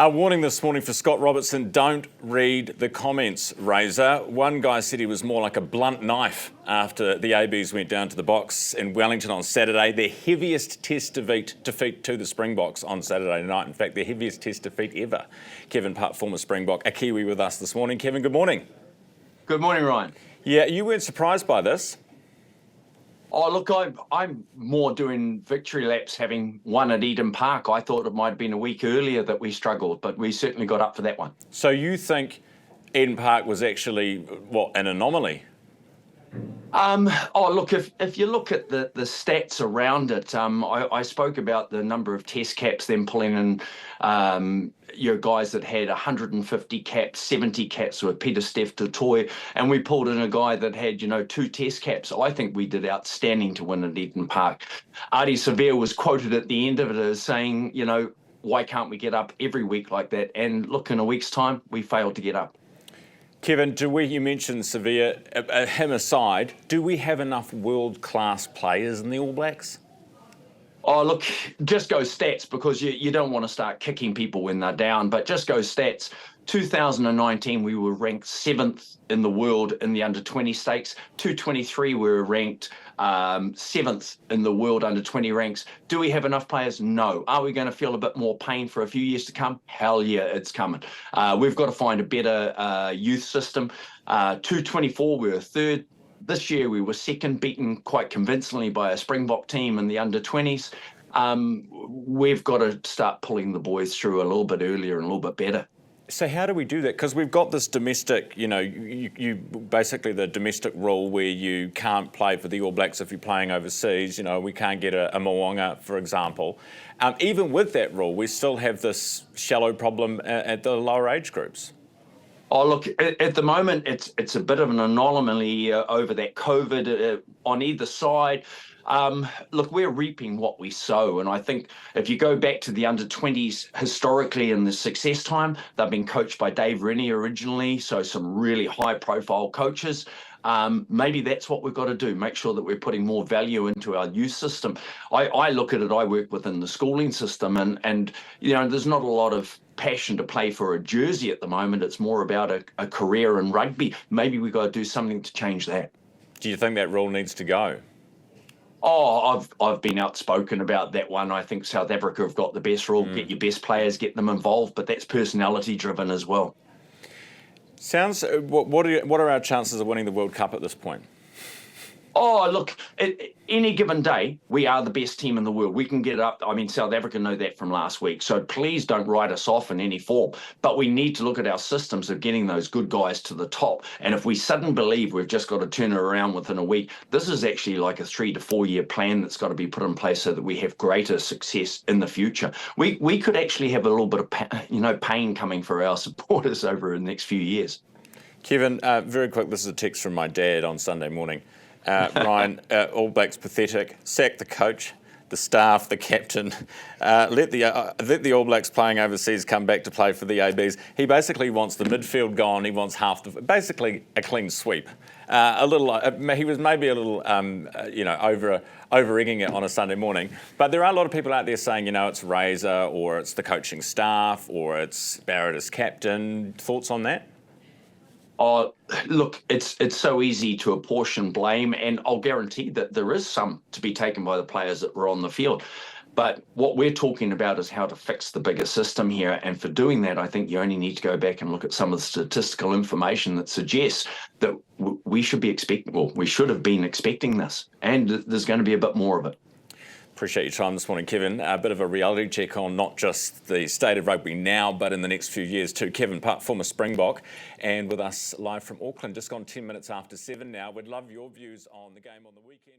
A warning this morning for Scott Robertson, don't read the comments, Razor. One guy said he was more like a blunt knife after the ABs went down to the box in Wellington on Saturday. Their heaviest test defeat to the Springboks on Saturday night. In fact, their heaviest test defeat ever. Kevin Putt, former Springbok, a Kiwi with us this morning. Kevin, good morning. Good morning, Ryan. Yeah, you weren't surprised by this? Oh, look, I'm more doing victory laps having won at Eden Park. I thought it might have been a week earlier that we struggled, but we certainly got up for that one. So you think Eden Park was actually, what, an anomaly? Oh, look, if you look at the stats around it, I spoke about the number of test caps, them pulling in, guys that had 150 caps, 70 caps with Peter Steph Totoy, and we pulled in a guy that had, 2 test caps. I think we did outstanding to win at Eden Park. Ardie Savea was quoted at the end of it as saying, why can't we get up every week like that? And look, in a week's time, we failed to get up. Kevin, you mentioned Savea, him aside, do we have enough world-class players in the All Blacks? Oh, look, just go stats, because you don't want to start kicking people when they're down, but just go stats. 2019, we were ranked 7th in the world in the under-20 stakes. 2023, we were ranked 7th in the world under-20 ranks. Do we have enough players? No. Are we going to feel a bit more pain for a few years to come? Hell yeah, it's coming. We've got to find a better youth system. 2024, we were 3rd. This year we were 2nd, beaten quite convincingly by a Springbok team in the under-20s. We've got to start pulling the boys through a little bit earlier and a little bit better. So how do we do that? Because we've got this domestic, you basically the domestic rule where you can't play for the All Blacks if you're playing overseas. We can't get a Mo'unga, for example. Even with that rule, we still have this shallow problem at the lower age groups. Oh, look, at the moment, it's a bit of an anomaly over that COVID on either side. Look, we're reaping what we sow. And I think if you go back to the under-20s, historically in the success time, they've been coached by Dave Rennie originally, so some really high-profile coaches. Maybe that's what we've got to do, make sure that we're putting more value into our youth system. I look at it, I work within the schooling system, and there's not a lot of passion to play for a jersey at the moment. It's more about a career in rugby. Maybe we've got to do something to change that. Do you think that rule needs to go? Oh, I've been outspoken about that one. I think South Africa have got the best rule. Get your best players, get them involved, but that's personality driven as well. What are our chances of winning the World Cup at this point? Oh, look, any given day, we are the best team in the world. We can get up. I mean, South Africa know that from last week. So please don't write us off in any form. But we need to look at our systems of getting those good guys to the top. And if we suddenly believe we've just got to turn it around within a week, this is actually like a 3 to 4 year plan that's got to be put in place so that we have greater success in the future. We could actually have a little bit of pain coming for our supporters over the next few years. Kevin, very quick, this is a text from my dad on Sunday morning. Ryan, All Blacks pathetic. Sack the coach, the staff, the captain. Let the All Blacks playing overseas come back to play for the ABs. He basically wants the midfield gone. He wants basically a clean sweep. He was maybe a little, over-egging it on a Sunday morning. But there are a lot of people out there saying, it's Razor or it's the coaching staff or it's Barrett as captain. Thoughts on that? Oh, look, it's so easy to apportion blame, and I'll guarantee that there is some to be taken by the players that were on the field. But what we're talking about is how to fix the bigger system here. And for doing that, I think you only need to go back and look at some of the statistical information that suggests that we should have been expecting this. And there's going to be a bit more of it. Appreciate your time this morning, Kevin. A bit of a reality check on not just the state of rugby now, but in the next few years too. Kevin Putt, former Springbok, and with us live from Auckland, just gone 10 minutes after 7 now. We'd love your views on the game on the weekend.